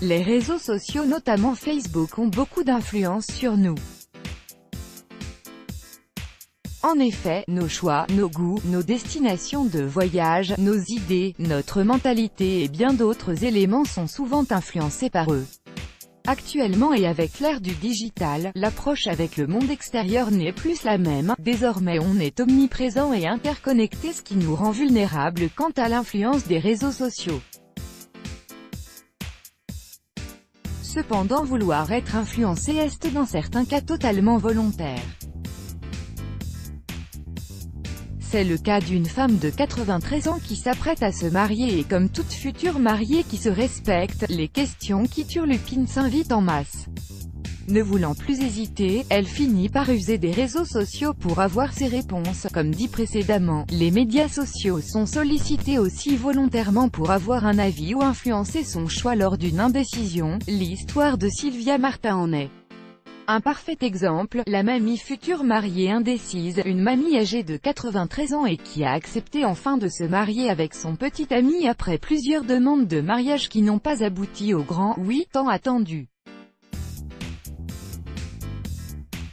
Les réseaux sociaux, notamment Facebook, ont beaucoup d'influence sur nous. En effet, nos choix, nos goûts, nos destinations de voyage, nos idées, notre mentalité et bien d'autres éléments sont souvent influencés par eux. Actuellement et avec l'ère du digital, l'approche avec le monde extérieur n'est plus la même. Désormais on est omniprésent et interconnecté, ce qui nous rend vulnérables quant à l'influence des réseaux sociaux. Cependant, vouloir être influencé est dans certains cas totalement volontaire. C'est le cas d'une femme de 93 ans qui s'apprête à se marier et comme toute future mariée qui se respecte, les questions qui turlupinent s'invitent en masse. Ne voulant plus hésiter, elle finit par user des réseaux sociaux pour avoir ses réponses. Comme dit précédemment, les médias sociaux sont sollicités aussi volontairement pour avoir un avis ou influencer son choix lors d'une indécision. L'histoire de Sylvia Martin en est un parfait exemple. La mamie future mariée indécise, une mamie âgée de 93 ans et qui a accepté enfin de se marier avec son petit ami après plusieurs demandes de mariage qui n'ont pas abouti au grand « oui » tant attendu.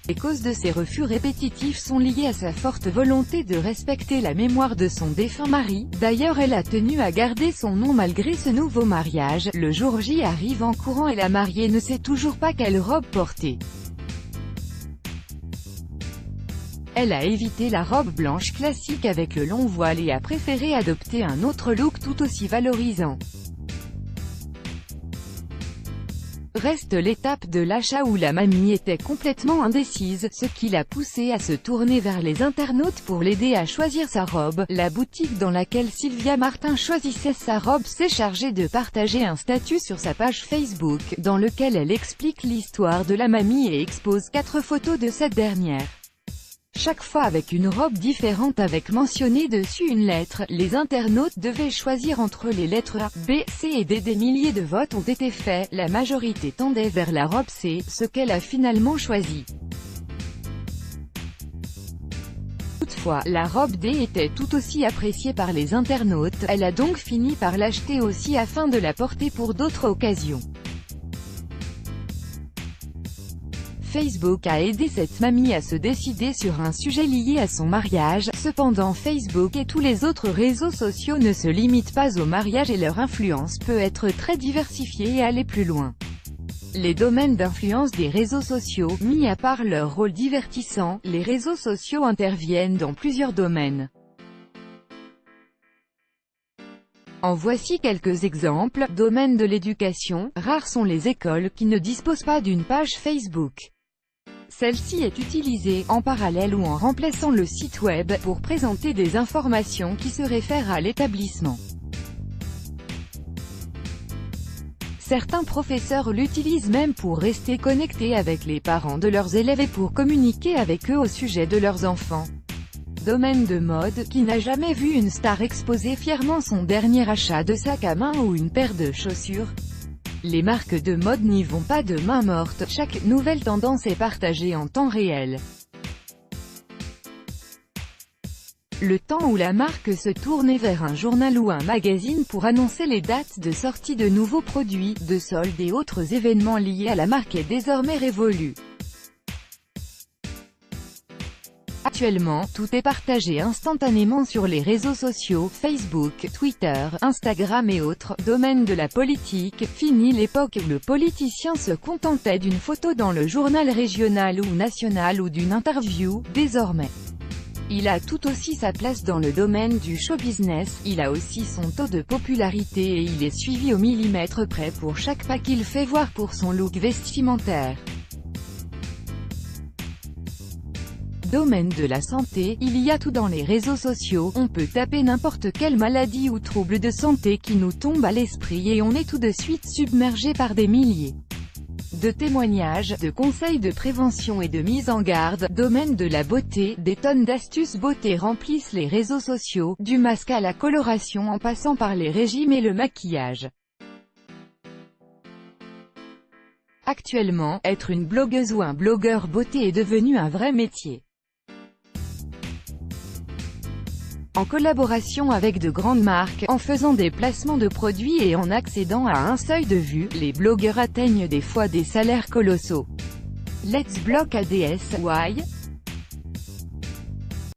Les causes de ces refus répétitifs sont liées à sa forte volonté de respecter la mémoire de son défunt mari. D'ailleurs, elle a tenu à garder son nom malgré ce nouveau mariage. Le jour J arrive en courant et la mariée ne sait toujours pas quelle robe porter. Elle a évité la robe blanche classique avec le long voile et a préféré adopter un autre look tout aussi valorisant. Reste l'étape de l'achat où la mamie était complètement indécise, ce qui l'a poussée à se tourner vers les internautes pour l'aider à choisir sa robe. La boutique dans laquelle Sylvia Martin choisissait sa robe s'est chargée de partager un statut sur sa page Facebook, dans lequel elle explique l'histoire de la mamie et expose 4 photos de cette dernière. Chaque fois avec une robe différente avec mentionné dessus une lettre. Les internautes devaient choisir entre les lettres A, B, C et D. Des milliers de votes ont été faits, la majorité tendait vers la robe C, ce qu'elle a finalement choisi. Toutefois, la robe D était tout aussi appréciée par les internautes, elle a donc fini par l'acheter aussi afin de la porter pour d'autres occasions. Facebook a aidé cette mamie à se décider sur un sujet lié à son mariage. Cependant, Facebook et tous les autres réseaux sociaux ne se limitent pas au mariage et leur influence peut être très diversifiée et aller plus loin. Les domaines d'influence des réseaux sociaux, mis à part leur rôle divertissant, les réseaux sociaux interviennent dans plusieurs domaines. En voici quelques exemples. Domaine de l'éducation, rares sont les écoles qui ne disposent pas d'une page Facebook. Celle-ci est utilisée, en parallèle ou en remplaçant le site web, pour présenter des informations qui se réfèrent à l'établissement. Certains professeurs l'utilisent même pour rester connectés avec les parents de leurs élèves et pour communiquer avec eux au sujet de leurs enfants. Domaine de mode, qui n'a jamais vu une star exposer fièrement son dernier achat de sac à main ou une paire de chaussures? Les marques de mode n'y vont pas de main morte, chaque nouvelle tendance est partagée en temps réel. Le temps où la marque se tournait vers un journal ou un magazine pour annoncer les dates de sortie de nouveaux produits, de soldes et autres événements liés à la marque est désormais révolu. Actuellement, tout est partagé instantanément sur les réseaux sociaux, Facebook, Twitter, Instagram et autres. Domaine de la politique, fini l'époque où le politicien se contentait d'une photo dans le journal régional ou national ou d'une interview. Désormais, il a tout aussi sa place dans le domaine du show business, il a aussi son taux de popularité et il est suivi au millimètre près pour chaque pas qu'il fait voir pour son look vestimentaire. Domaine de la santé, il y a tout dans les réseaux sociaux, on peut taper n'importe quelle maladie ou trouble de santé qui nous tombe à l'esprit et on est tout de suite submergé par des milliers de témoignages, de conseils de prévention et de mise en garde. Domaine de la beauté, des tonnes d'astuces beauté remplissent les réseaux sociaux, du masque à la coloration en passant par les régimes et le maquillage. Actuellement, être une blogueuse ou un blogueur beauté est devenu un vrai métier. En collaboration avec de grandes marques, en faisant des placements de produits et en accédant à un seuil de vues, les blogueurs atteignent des fois des salaires colossaux. Let's Block ADS, Why?